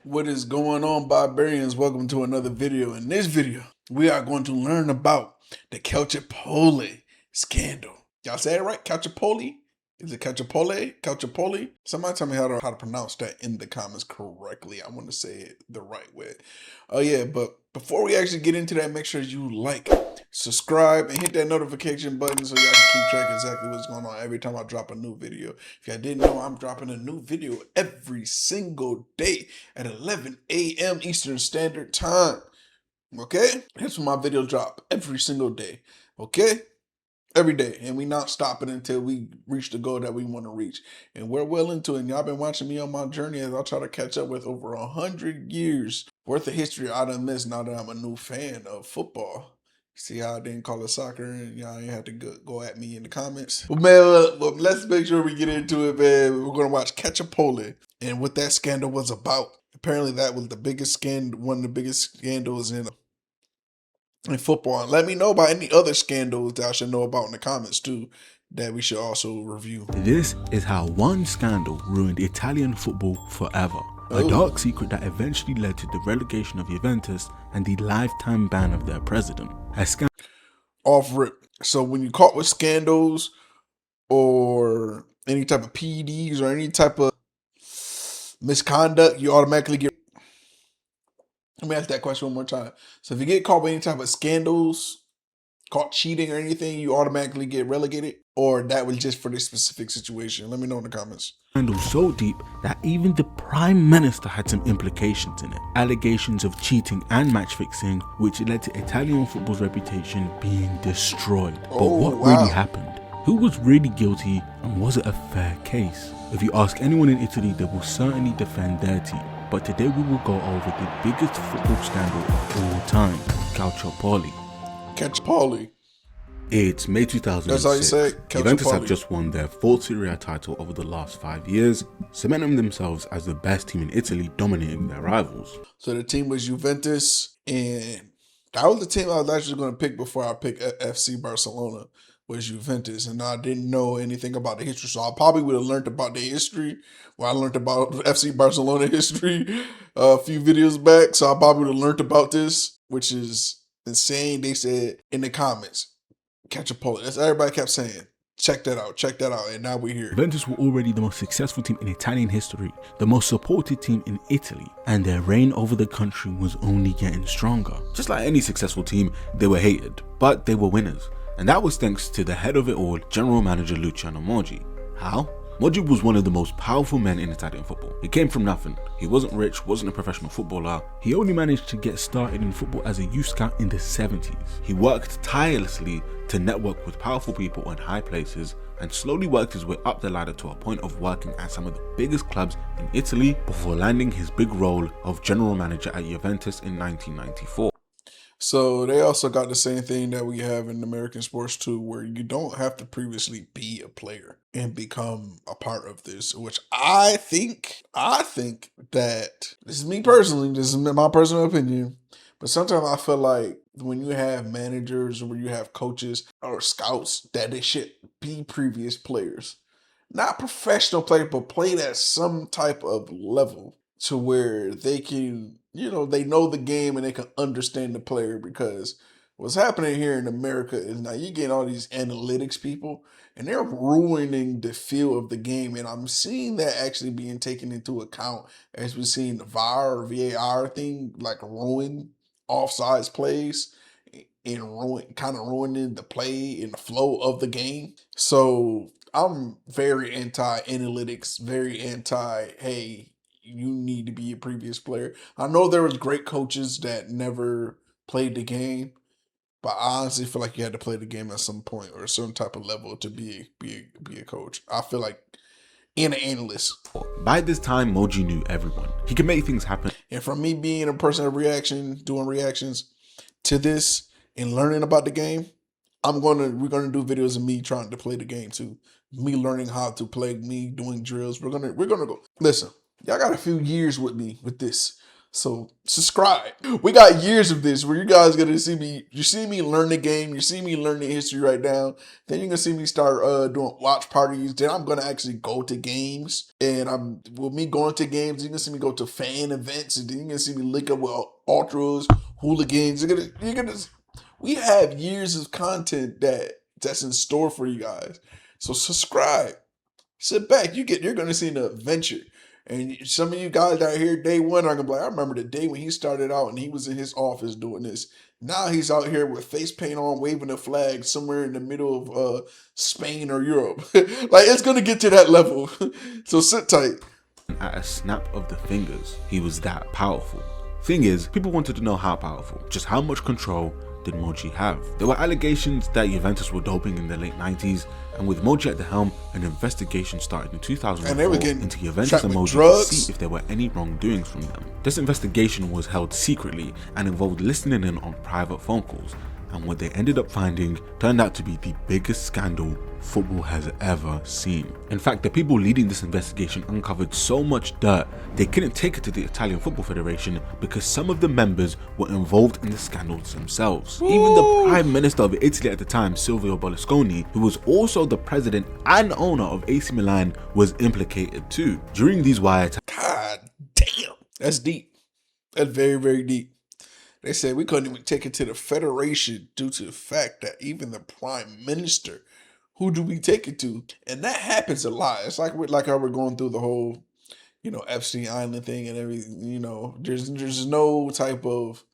What is going on, barbarians? Welcome to another video. In this video, we are going to learn about the Calciopoli scandal. Y'all say it right? Calciopoli? Is it Calciopoli? Calciopoli? Somebody tell me how to pronounce that in the comments correctly. I want to say it the right way. Oh yeah, but before we actually get into that, make sure you like, subscribe, and hit that notification button so y'all can keep track exactly what's going on every time I drop a new video. If y'all didn't know, I'm dropping a new video every single day at 11 a.m. Eastern Standard Time. Okay? That's when my video drop every single day. Okay? Every day. And we not stopping until we reach the goal that we want to reach. And we're well into it. And y'all been watching me on my journey as I try to catch up with over 100 years worth of history I done missed now that I'm a new fan of football. See how I didn't call it soccer and y'all ain't have to go at me in the comments. Well, man, let's make sure we get into it, man. We're going to watch Calciopoli and what that scandal was about. Apparently that was the biggest scandal, one of the biggest scandals in football. And let me know about any other scandals that I should know about in the comments too, that we should also review. This is how one scandal ruined Italian football forever. A dark secret that eventually led to the relegation of Juventus and the lifetime ban of their president. A scandal Off rip. So when you're caught with scandals or any type of PEDs or any type of misconduct, you automatically get. Let me ask that question one more time. So if you get caught with any type of scandals, caught cheating or anything, you automatically get relegated? Or that was just for this specific situation? Let me know in the comments. So deep that even the Prime Minister had some implications in it. Allegations of cheating and match fixing, which led to Italian football's reputation being destroyed. But what really happened? Who was really guilty, and was it a fair case? If you ask anyone in Italy, they will certainly defend their team. But today we will go over the biggest football scandal of all time, Calciopoli. Calciopoli. It's May 2006. That's how you say it, Juventus have just won their fourth Serie A title over the last 5 years, cementing themselves as the best team in Italy, dominating their rivals. So the team was Juventus, and that was the team I was actually going to pick before I picked FC Barcelona, was Juventus, and I didn't know anything about the history, so I probably would have learned about the history. Well, I learned about FC Barcelona history a few videos back, so I probably would have learned about this, which is insane. They said in the comments, Calciopoli. That's what everybody kept saying. Check that out, and now we're here. Juventus were already the most successful team in Italian history, the most supported team in Italy, and their reign over the country was only getting stronger. Just like any successful team, they were hated, but they were winners. And that was thanks to the head of it all, general manager Luciano Moggi. How? Moggi was one of the most powerful men in Italian football. He came from nothing. He wasn't rich, wasn't a professional footballer. He only managed to get started in football as a youth scout in the 70s. He worked tirelessly to network with powerful people in high places and slowly worked his way up the ladder to a point of working at some of the biggest clubs in Italy before landing his big role of general manager at Juventus in 1994. So they also got the same thing that we have in American sports too, where you don't have to previously be a player and become a part of this, which I think that, this is me personally, this is my personal opinion, but sometimes I feel like when you have managers or when you have coaches or scouts, that they should be previous players. Not professional players, but played at some type of level to where they can, they know the game and they can understand the player, because what's happening here in America is now you get all these analytics people and they're ruining the feel of the game. And I'm seeing that actually being taken into account as we're seeing the VAR thing, like ruin offsides plays and ruining the play and the flow of the game. So I'm very anti-analytics, very hey, you need to be a previous player. I know there was great coaches that never played the game, but I honestly feel like you had to play the game at some point or a certain type of level to be a coach. I feel like, and an analyst. By this time, Moggi knew everyone. He could make things happen. And from me being a person of reaction, doing reactions to this and learning about the game, we're gonna do videos of me trying to play the game too. Me learning how to play, me doing drills. We're gonna go. Listen, y'all got a few years with me with this. So subscribe. We got years of this where you guys gonna see me. You see me learn the game. You see me learn the history right now. Then you're gonna see me start doing watch parties. Then I'm gonna actually go to games. And I'm with me going to games. You're gonna see me go to fan events. And then you're gonna see me link up with ultras, hooligans. You're gonna. We have years of content that's in store for you guys. So subscribe. Sit back. You're gonna see an adventure. And some of you guys out here day one are gonna be like, I remember the day when he started out and he was in his office doing this. Now he's out here with face paint on, waving a flag somewhere in the middle of Spain or Europe. Like it's gonna get to that level. So sit tight. At a snap of the fingers, he was that powerful. Thing is, people wanted to know how powerful, just how much control did Moggi have? There were allegations that Juventus were doping in the late 90s, and with Moggi at the helm, an investigation started in 2004 into Juventus and Moggi to see if there were any wrongdoings from them. This investigation was held secretly and involved listening in on private phone calls, and what they ended up finding turned out to be the biggest scandal football has ever seen. In fact, the people leading this investigation uncovered so much dirt they couldn't take it to the Italian Football Federation because some of the members were involved in the scandals themselves. Ooh. Even the Prime Minister of Italy at the time, Silvio Berlusconi, who was also the president and owner of AC Milan, was implicated too. During these wiretaps, God damn, that's deep. That's very, very deep. They said we couldn't even take it to the Federation due to the fact that even the Prime Minister, who do we take it to? And that happens a lot. It's like how we're going through the whole, Epstein Island thing and everything. There's no type of,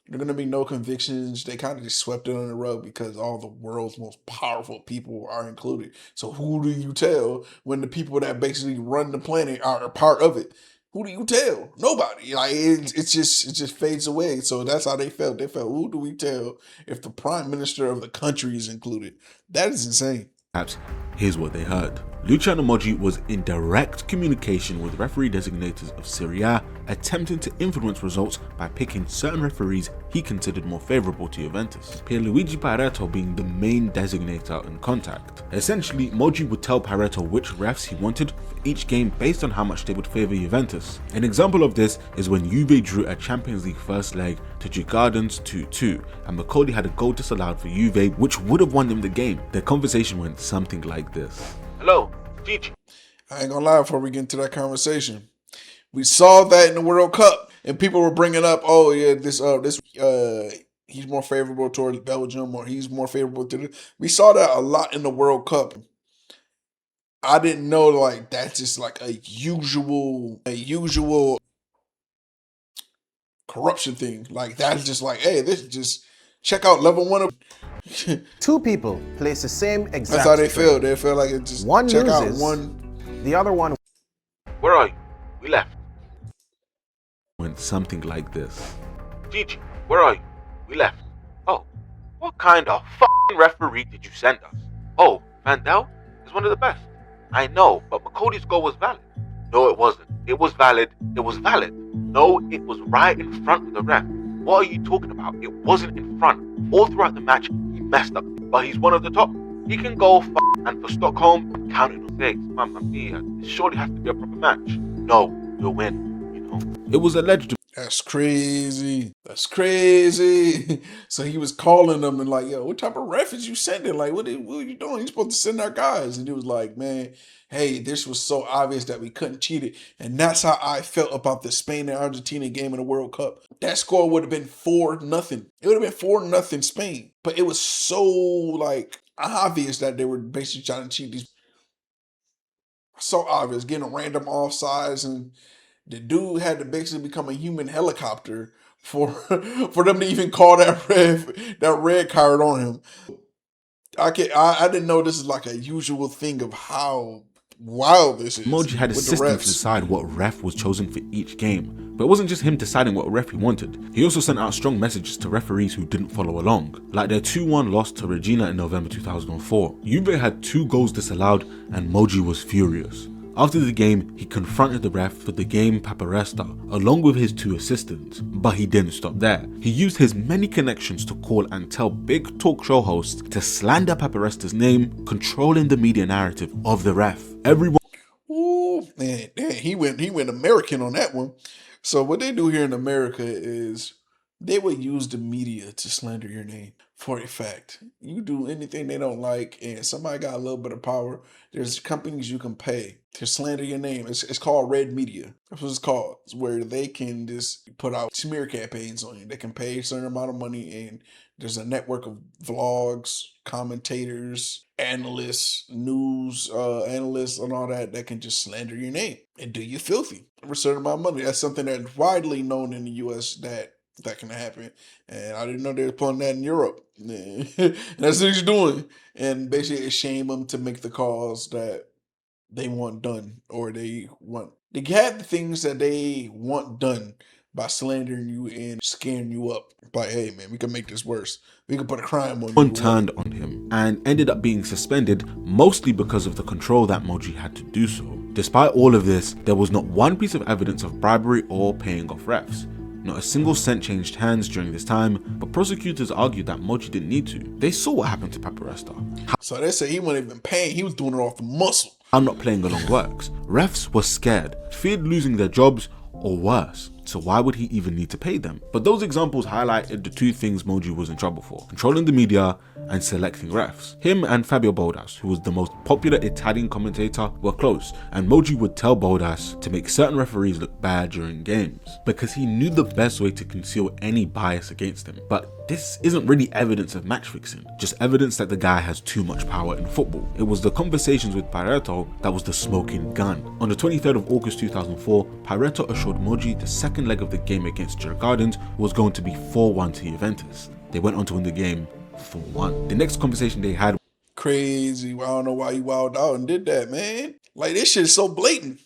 there are going to be no convictions. They kind of just swept it under the rug because all the world's most powerful people are included. So who do you tell when the people that basically run the planet are a part of it? Who do you tell? Nobody. Like it just fades away. So that's how they felt. They felt, who do we tell if the prime minister of the country is included? That is insane. Here's what they heard. Luciano Moggi was in direct communication with referee designators of Serie A, attempting to influence results by picking certain referees he considered more favourable to Juventus, Pierluigi Pareto being the main designator in contact. Essentially, Moggi would tell Pareto which refs he wanted for each game based on how much they would favour Juventus. An example of this is when Juve drew a Champions League first leg to Gardens 2-2, and Macaulay had a goal disallowed for Juve which would have won them the game. The conversation went something like this. Hello, Gigi. I ain't gonna lie before we get into that conversation. We saw that in the World Cup, and people were bringing up, oh yeah, he's more favorable towards Belgium, or he's more favorable to this. We saw that a lot in the World Cup. I didn't know like that's just like a usual corruption thing. Like that's just like, hey, this is just check out level 1 of. Two people place the same exact. That's how they feel. They feel like it just one check loses, out one. The other one. Where are you? We left. Went something like this. Gigi, where are you? We left. Oh, what kind of f***ing referee did you send us? Oh, Vandel is one of the best. I know, but McCody's goal was valid. No, it wasn't. It was valid. It was valid. No, it was right in front of the ref. What are you talking about? It wasn't in front. All throughout the match, he messed up. But he's one of the top. He can go and for Stockholm, counting on mistakes. Mamma mia, it surely has to be a proper match. No, you'll win, It was alleged to. That's crazy. That's crazy. So he was calling them and like, yo, what type of ref is you sending? Like, what are you doing? You're supposed to send our guys. And he was like, man, hey, this was so obvious that we couldn't cheat it. And that's how I felt about the Spain and Argentina game in the World Cup. That score would have been 4-0. It would have been 4-0 Spain. But it was so like obvious that they were basically trying to cheat these. So obvious, getting random offsides, and the dude had to basically become a human helicopter for them to even call that red card on him. I didn't know this is like a usual thing of how wild this is. Moggi had a system to decide what ref was chosen for each game, but it wasn't just him deciding what ref he wanted. He also sent out strong messages to referees who didn't follow along, like their 2-1 loss to Regina in November 2004. Juve had 2 goals disallowed, and Moggi was furious. After the game, he confronted the ref for the game Paparesta, along with his 2 assistants. But he didn't stop there. He used his many connections to call and tell big talk show hosts to slander Paparesta's name, controlling the media narrative of the ref. Everyone. Ooh, man, he went American on that one. So what they do here in America is they would use the media to slander your name for a fact. You do anything they don't like, and somebody got a little bit of power. There's companies you can pay to slander your name. It's called red media. That's what it's called. It's where they can just put out smear campaigns on you. They can pay a certain amount of money, and there's a network of vlogs, commentators, analysts, news analysts, and all that can just slander your name and do you filthy for a certain amount of money. That's something that's widely known in the U.S. that can happen. And I didn't know they were pulling that in Europe. That's what he's doing. And basically shame them to make the calls that they want done, or they have the things that they want done by slandering you and scaring you up. Like, hey man, we can make this worse. We can put a crime on One you. turned on him and ended up being suspended, mostly because of the control that Moggi had to do so. Despite all of this, there was not one piece of evidence of bribery or paying off refs. Not a single cent changed hands during this time, but prosecutors argued that Moggi didn't need to. They saw what happened to Paparesta. So they say he wasn't even paying, he was doing it off the muscle. How not playing along works. Refs were scared, feared losing their jobs, or worse. So why would he even need to pay them? But those examples highlighted the two things Moggi was in trouble for: controlling the media and selecting refs. Him and Fabio Bodas, who was the most popular Italian commentator, were close, and Moggi would tell Bodas to make certain referees look bad during games because he knew the best way to conceal any bias against him. But this isn't really evidence of match fixing, just evidence that the guy has too much power in football. It was the conversations with Pareto that was the smoking gun. On the 23rd of August 2004, Pareto assured Moggi the second leg of the game against Gardens was going to be 4-1 to Juventus. They went on to win the game 4-1. The next conversation they had Crazy. I don't know why you wilded out and did that, man. Like, this shit is so blatant.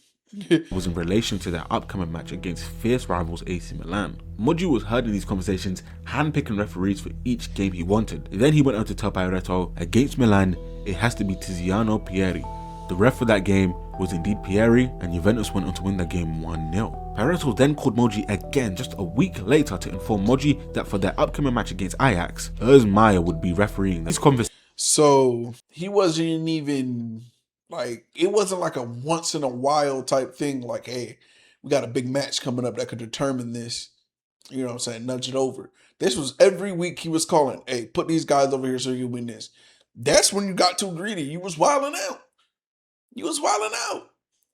was in relation to their upcoming match against fierce rivals AC Milan. Moggi was heard in these conversations, handpicking referees for each game he wanted. Then he went on to tell Pareto, against Milan, it has to be Tiziano Pieri. The ref for that game was indeed Pieri, and Juventus went on to win that game 1-0. Pareto then called Moggi again just a week later to inform Moggi that for their upcoming match against Ajax, Urs Meier would be refereeing these conversations. So he wasn't even like, it wasn't like a once in a while type thing. Like, hey, we got a big match coming up that could determine this. You know what I'm saying? Nudge it over. This was every week he was calling, hey, put these guys over here so you win this. That's when you got too greedy. You was wilding out. You was wilding out.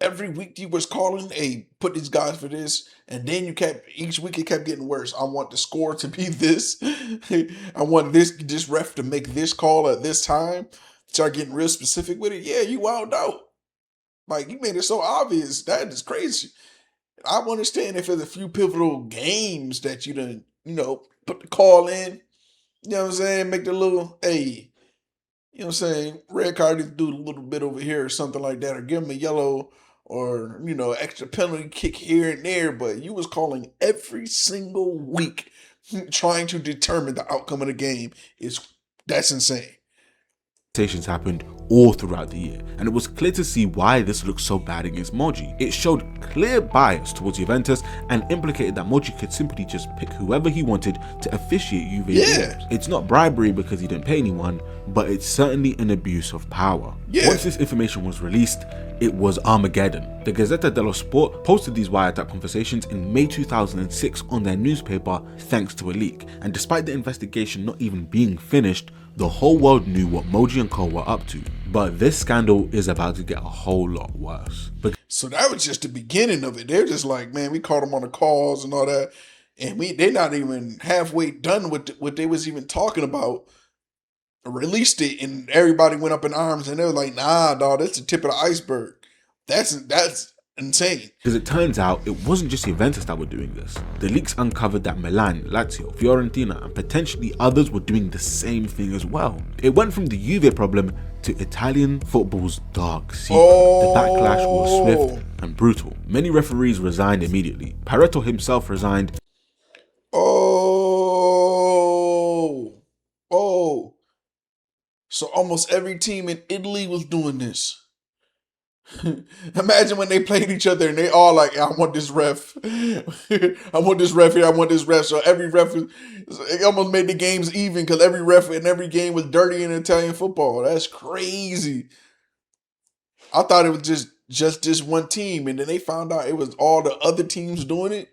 Every week you was calling, hey, put these guys for this. And then each week it kept getting worse. I want the score to be this. I want this ref to make this call at this time. Start getting real specific with it. Yeah, you wild out. Like, you made it so obvious. That is crazy. I understand if there's a few pivotal games that you done, put the call in. You know what I'm saying? Make the little, hey, you know what I'm saying, red card, do a little bit over here or something like that, or give him a yellow, or, extra penalty kick here and there. But you was calling every single week trying to determine the outcome of the game. That's insane. Conversations happened all throughout the year, and it was clear to see why this looked so bad against Moggi. It showed clear bias towards Juventus and implicated that Moggi could simply just pick whoever he wanted to officiate Juve games. It's not bribery because he didn't pay anyone, but it's certainly an abuse of power. Once this information was released, it was Armageddon. The Gazzetta dello Sport posted these wiretap conversations in May 2006 on their newspaper thanks to a leak, and despite the investigation not even being finished, the whole world knew what Moggi and co were up to. But this scandal is about to get a whole lot worse. So that was just the beginning of it. They're just like, man, we caught them on the calls and all that, and they're not even halfway done with what they was even talking about. Released it, and everybody went up in arms, and they were like, nah, dog, that's the tip of the iceberg. That's insane. Because it turns out it wasn't just Juventus that were doing this. The leaks uncovered that Milan, Lazio, Fiorentina, and potentially others were doing the same thing as well. It went from the Juve problem to Italian football's dark secret. The backlash was swift and brutal. Many referees resigned immediately. Pareto himself resigned. So almost every team in Italy was doing this. Imagine when they played each other and they all like, I want this ref. I want this ref here. I want this ref. So every ref, it almost made the games even because every ref in every game was dirty in Italian football. That's crazy. I thought it was just this one team, and then they found out it was all the other teams doing it.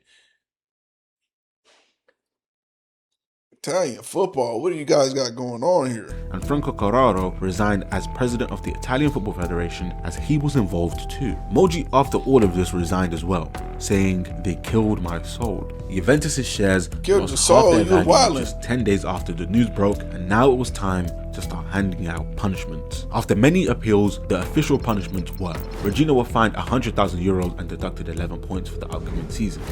Italian football. What do you guys got going on here? And Franco Corrado resigned as president of the Italian Football Federation as he was involved too. Moggi, after all of this, resigned as well, saying, "They killed my soul." Juventus' shares Killed lost your soul, half their you value wildin'. just 10 days after the news broke, and now it was time to start handing out punishments. After many appeals, the official punishments were: Regina were fined €100,000 and deducted 11 points for the upcoming season.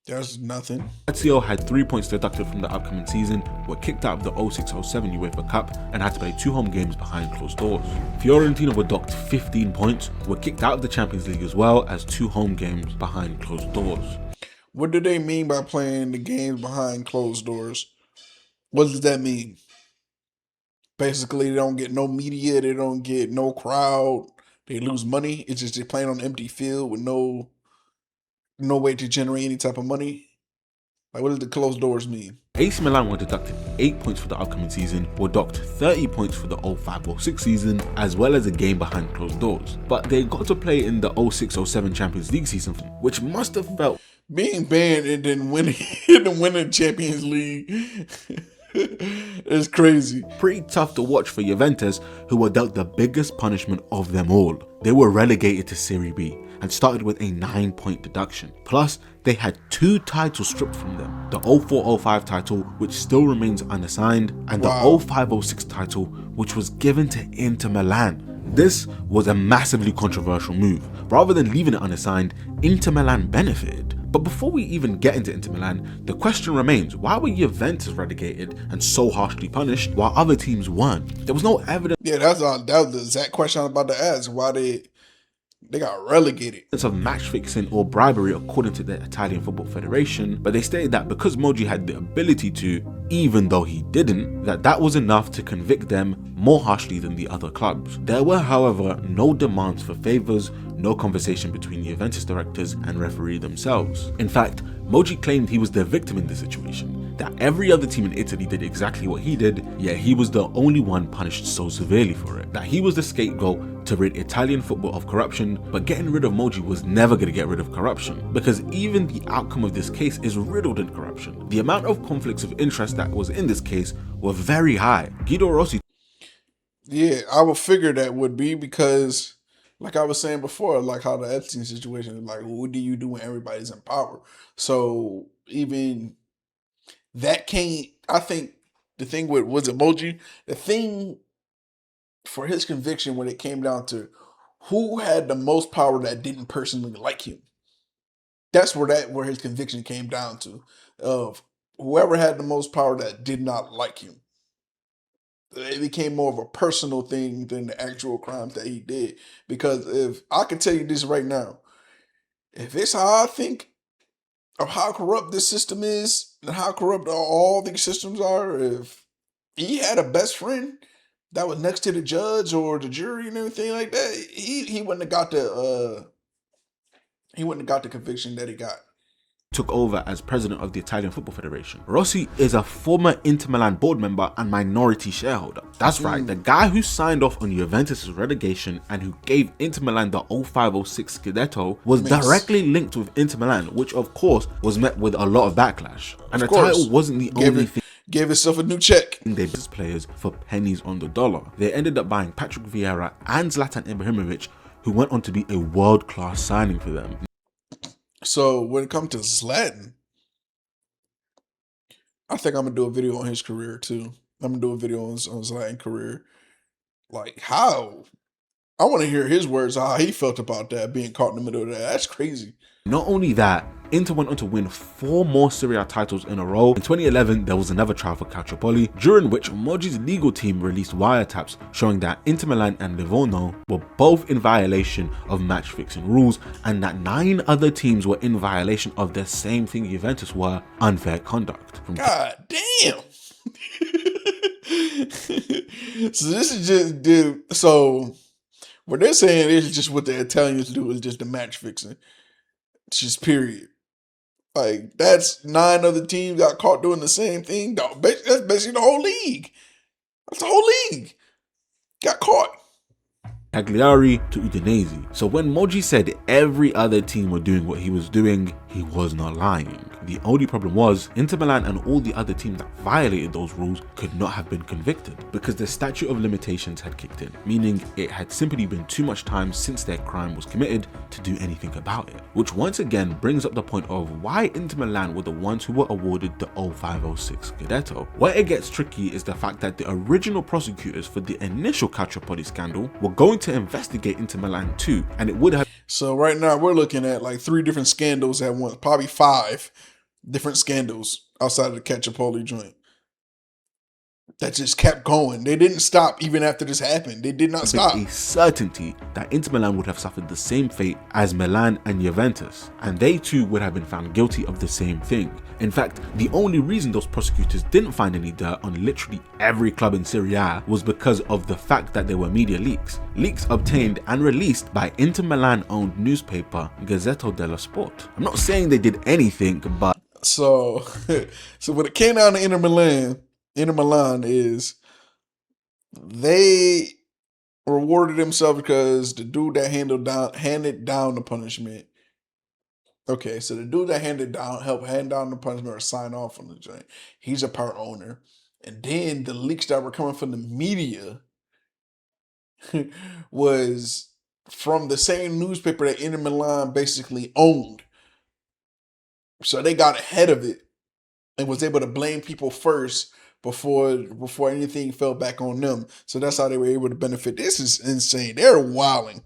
There's nothing. Lazio had 3 points deducted from the upcoming season, were kicked out of the 06-07 UEFA Cup, and had to play 2 home games behind closed doors. Fiorentina were docked 15 points, were kicked out of the Champions League as well as 2 home games behind closed doors. What do they mean by playing the games behind closed doors? What does that mean? Basically, they don't get no media, they don't get no crowd, they lose money. It's just they're playing on an empty field with no way to generate any type of money. Like, what does the closed doors mean? AC Milan were deducted 8 points for the upcoming season, were docked 30 points for the 05-06 season, as well as a game behind closed doors. But they got to play in the 06-07 Champions League season, which must have felt Being banned and then winning Champions League is crazy. pretty tough to watch for Juventus, who were dealt the biggest punishment of them all. They were relegated to Serie B and started with a 9-point deduction. Plus, they had 2 titles stripped from them: the 04-05 title, which still remains unassigned, and the Wow. 05-06 title, which was given to Inter Milan. This was a massively controversial move. Rather than leaving it unassigned, Inter Milan benefited. But before we even get into Inter Milan, the question remains, why were Juventus relegated and so harshly punished while other teams weren't? There was no evidence Yeah, that was the exact question I was about to ask. Why they got relegated? of match fixing or bribery according to the Italian Football Federation, but they stated that because Moggi had the ability to, even though he didn't, that was enough to convict them more harshly than the other clubs. There were, however, no demands for favours, no conversation between the Juventus directors and referee themselves. In fact, Moggi claimed he was the victim in this situation, that every other team in Italy did exactly what he did, yet he was the only one punished so severely for it. That he was the scapegoat to rid Italian football of corruption, but getting rid of Moggi was never going to get rid of corruption, because even the outcome of this case is riddled in corruption. The amount of conflicts of interest that was in this case were very high. Guido Rossi Yeah, I would figure that would be because, like I was saying before, like how the Epstein situation is like, what do you do when everybody's in power? So even that can't, I think the thing with, was it Moggi? The thing for his conviction when it came down to who had the most power that didn't personally like him. That's where his conviction came down to, of whoever had the most power that did not like him. It became more of a personal thing than the actual crimes that he did. Because if I can tell you this right now, if it's how I think of how corrupt this system is and how corrupt all these systems are, if he had a best friend that was next to the judge or the jury and everything like that, he wouldn't have got the conviction that he got. took over as president of the Italian Football Federation. Rossi is a former Inter Milan board member and minority shareholder. That's right, the guy who signed off on Juventus' relegation and who gave Inter Milan the 05-06 Scudetto was directly linked with Inter Milan, which of course was met with a lot of backlash. And the title wasn't the only thing. Gave itself a new check. They bought players for pennies on the dollar. They ended up buying Patrick Vieira and Zlatan Ibrahimovic, who went on to be a world-class signing for them. So when it comes to Zlatan, I think I'm gonna do a video on his career too. I'm gonna do a video on Zlatan's career. Like how? I want to hear his words, how he felt about that, being caught in the middle of that. That's crazy. Not only that, Inter went on to win 4 more Serie A titles in a row. In 2011, there was another trial for Calciopoli, during which Moggi's legal team released wiretaps showing that Inter Milan and Livorno were both in violation of match-fixing rules, and that 9 other teams were in violation of the same thing Juventus were, unfair conduct. God damn. So this is just, dude. So what they're saying is just what the Italians do is just the match fixing. It's just period. Like, that's 9 other teams got caught doing the same thing. That's basically the whole league. That's the whole league. Got caught. Cagliari to Udinese. So when Moggi said every other team were doing what he was doing, he he was not lying. The only problem was, Inter Milan and all the other teams that violated those rules could not have been convicted because the statute of limitations had kicked in, meaning it had simply been too much time since their crime was committed to do anything about it. Which once again brings up the point of why Inter Milan were the ones who were awarded the 05-06 Scudetto. Where it gets tricky is the fact that the original prosecutors for the initial Calciopoli scandal were going to investigate Inter Milan too, and it would have. So right now we're looking at like 3 different scandals at once, probably 5 different scandals outside of the Calciopoli joint that just kept going. They didn't stop even after this happened. They did not stop. A certainty that Inter Milan would have suffered the same fate as Milan and Juventus, and they too would have been found guilty of the same thing. In fact, the only reason those prosecutors didn't find any dirt on literally every club in Serie A was because of the fact that there were media leaks. Leaks obtained and released by Inter Milan-owned newspaper Gazzetta dello Sport. I'm not saying they did anything, but... So when it came down to Inter Milan is they rewarded themselves because the dude that handed down the punishment. Okay, so the dude that helped hand down the punishment or sign off on the joint, he's a part owner. And then the leaks that were coming from the media was from the same newspaper that Inter Milan basically owned. So they got ahead of it and was able to blame people first before anything fell back on them. So that's how they were able to benefit. This is insane. They're wilding.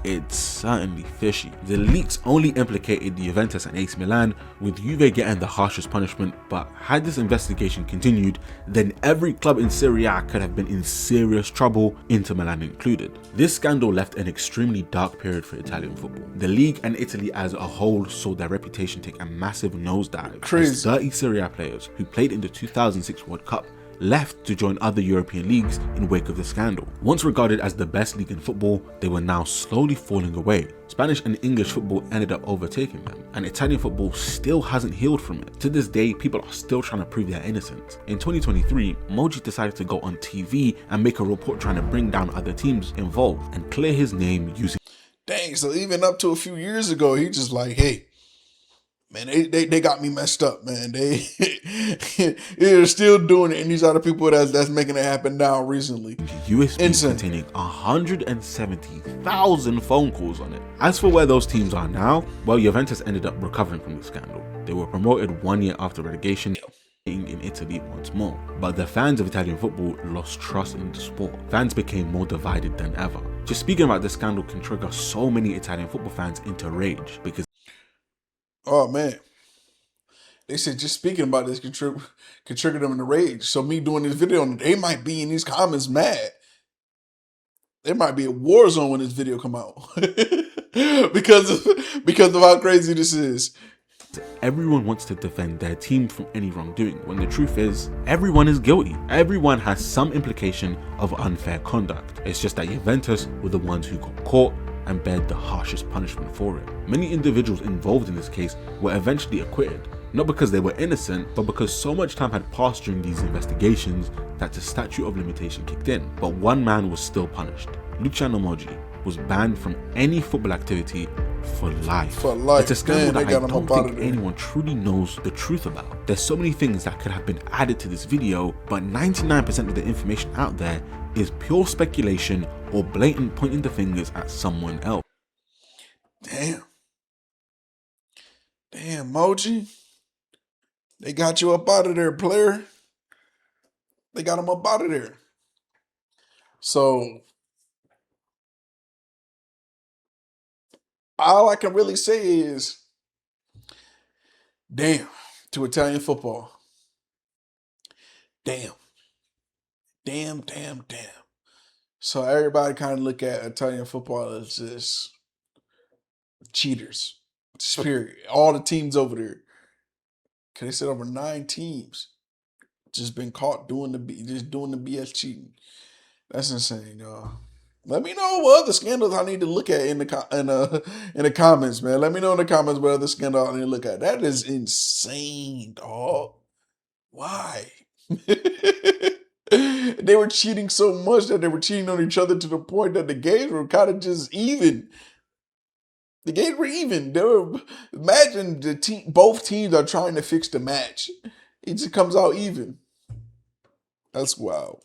It's certainly fishy. The leaks only implicated the Juventus and AC Milan, with Juve getting the harshest punishment, but had this investigation continued, then every club in Serie A could have been in serious trouble, Inter Milan included. This scandal left an extremely dark period for Italian football. The league and Italy as a whole saw their reputation take a massive nosedive. Crazy. As 30 Serie A players who played in the 2006 World Cup left to join other European leagues in wake of the scandal. Once regarded as the best league in football, they were now slowly falling away. Spanish and English football ended up overtaking them, and Italian football still hasn't healed from it. To this day, people are still trying to prove their innocence. In 2023, Moggi decided to go on TV and make a report trying to bring down other teams involved and clear his name using... Dang, so even up to a few years ago, he just like, hey, man, they got me messed up, man. They're still doing it, and these are the people that's making it happen now recently. USBs containing 170,000 phone calls on it. As for where those teams are now, well, Juventus ended up recovering from the scandal. They were promoted 1 year after relegation in Italy once more. But the fans of Italian football lost trust in the sport. Fans became more divided than ever. Just speaking about this scandal can trigger so many Italian football fans into rage because... Oh man, they said just speaking about this can trigger them into rage. So me doing this video, they might be in these comments mad. There might be a war zone when this video come out because of how crazy this is. Everyone wants to defend their team from any wrongdoing, when the truth is, everyone is guilty. Everyone has some implication of unfair conduct. It's just that Juventus were the ones who got caught and bared the harshest punishment for it. Many individuals involved in this case were eventually acquitted, not because they were innocent, but because so much time had passed during these investigations that the statute of limitation kicked in. But one man was still punished. Luciano Moggi was banned from any football activity for life. For life. It's a scandal that I don't think anyone truly knows the truth about. There's so many things that could have been added to this video, but 99% of the information out there is pure speculation or blatant pointing the fingers at someone else. Damn, Moggi. They got you up out of there, player. They got him up out of there. So all I can really say is, damn, to Italian football. Damn. So everybody kind of look at Italian football as just cheaters. Period. All the teams over there. Cause they said over 9 teams just been caught doing the BS cheating. That's insane, y'all. Let me know what other scandals I need to look at in the comments, man. Let me know in the comments what other scandals I need to look at. That is insane, dog. Why? They were cheating so much that they were cheating on each other to the point that the games were kind of just even. The games were even. Imagine both teams are trying to fix the match. It just comes out even. That's wild.